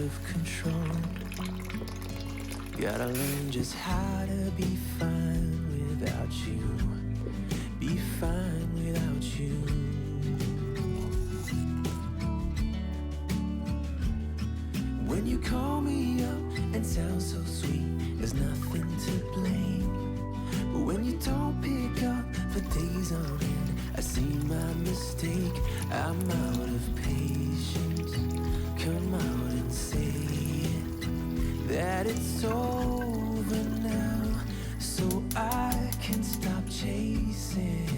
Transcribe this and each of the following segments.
of control. Gotta learn just how to be fine without you. Be fine without you. When you call me up and sound so sweet, there's nothing to blame. But when you don't pick up for days on end, I see my mistake. I'm out of patience. Come out and say it, that it's over now, so I can stop chasing.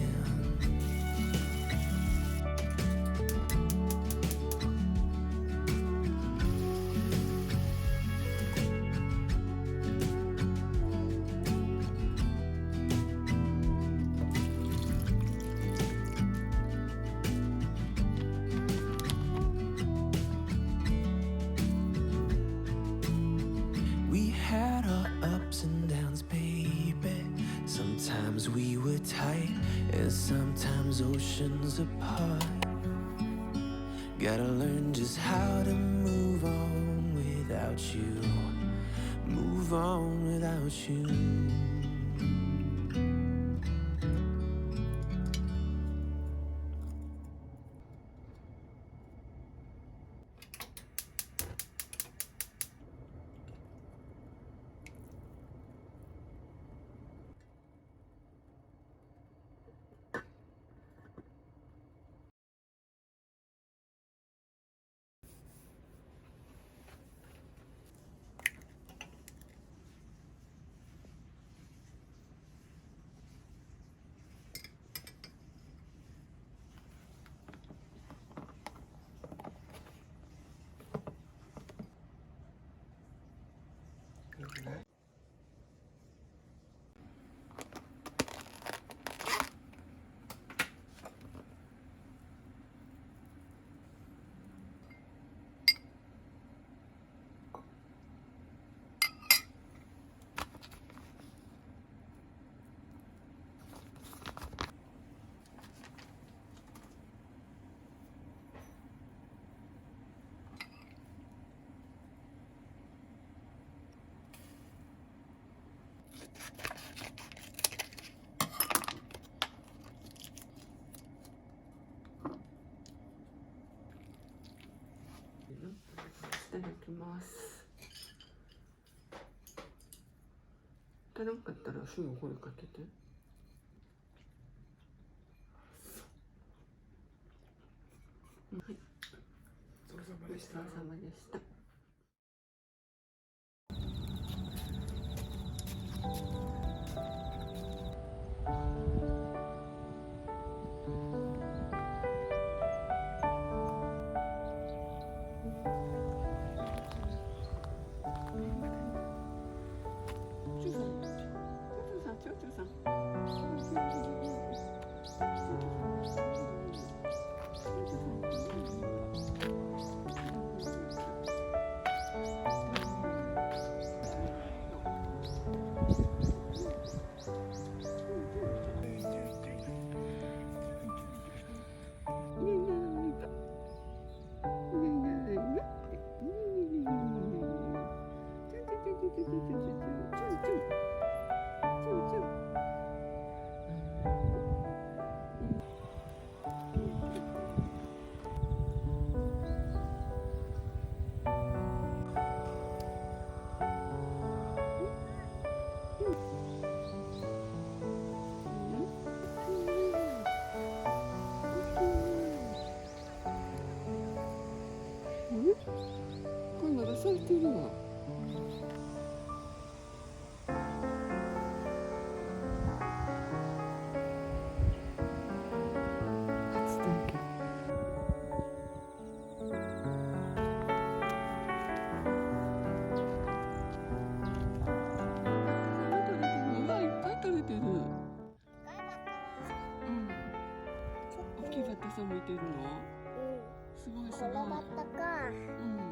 Had our ups and downs, baby. Sometimes we were tight, and sometimes oceans apart. Gotta learn just how to move on without you. Move on without you.いただきます。足らんかったらすぐ声かけて。はい。ごちそうさまでした。これまだ咲いてるわ。初体験。うわ、いっぱい取れてる。大きいバッタさんもいてるの？すごいすごい。うん。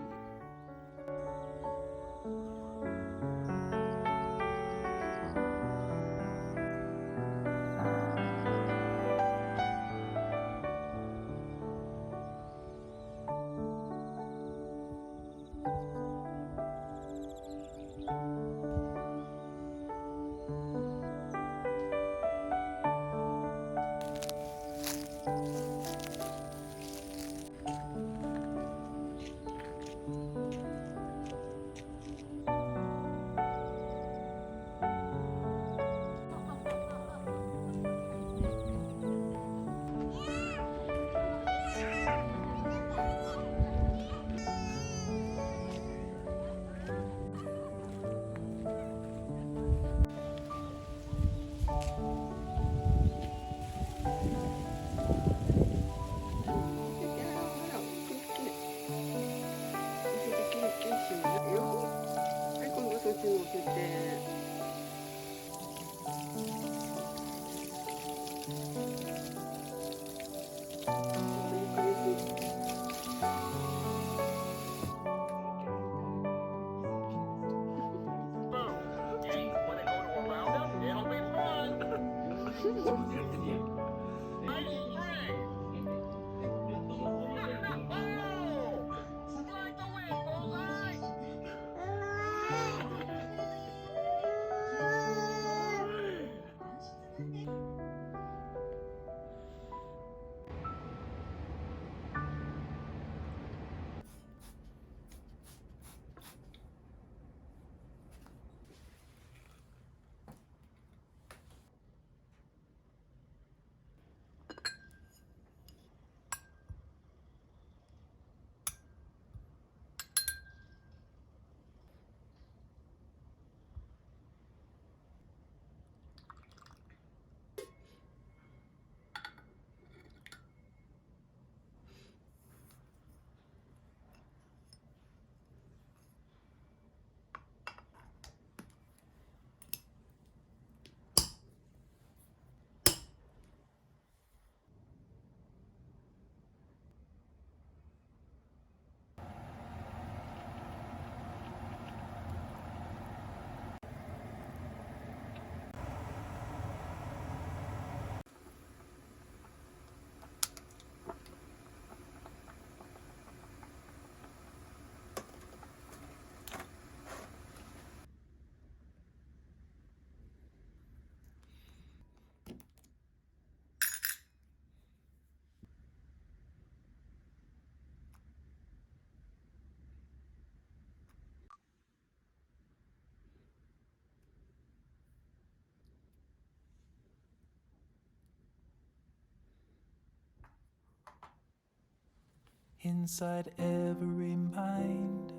Inside every mind,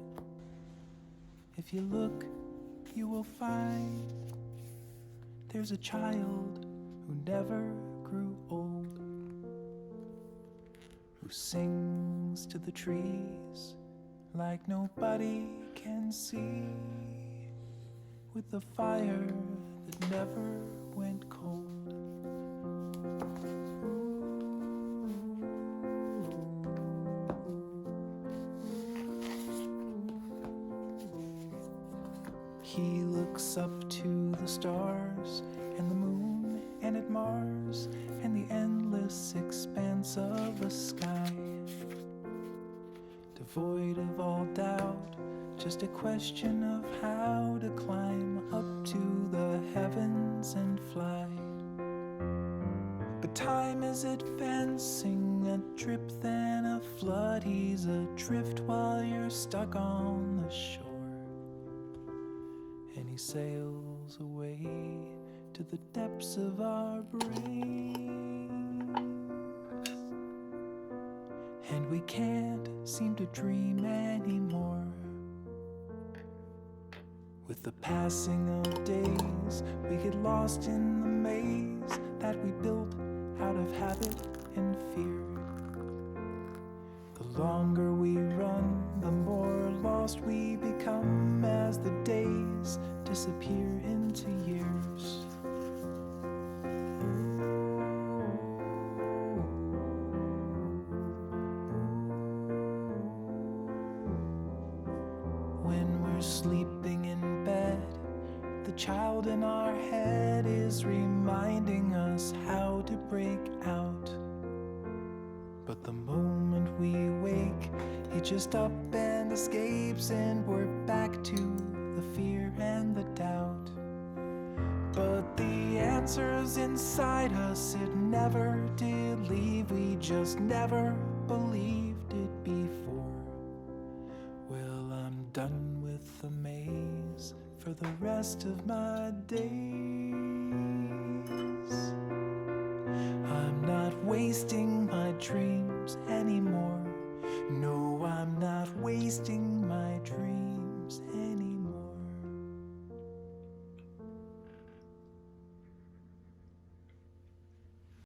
if you look, you will find there's a child who never grew old, who sings to the trees like nobody can see, with a fire that never went cold. He looks up to the stars and the moon and at Mars and the endless expanse of a sky, devoid of all doubt, just a question of how to climb up to the heavens and fly. But time is advancing, a drip then a flood. He's adrift while you're stuck on the shore, and he sails away to the depths of our brains, and we can't seem to dream anymore. With the passing of days, we get lost in the maze that we built out of habit and fear. The longer we run, the more lost we become as the days disappear into years. When we're sleeping in bed, the child in our head is reminding us how to break out. But the moment we wake, he just up and escapes, and we're back to the fear and the doubt. But the answer's inside us, it never did leave. We just never believed it before. Well, I'm done with the maze for the rest of my days. I'm not wasting my dreams anymore.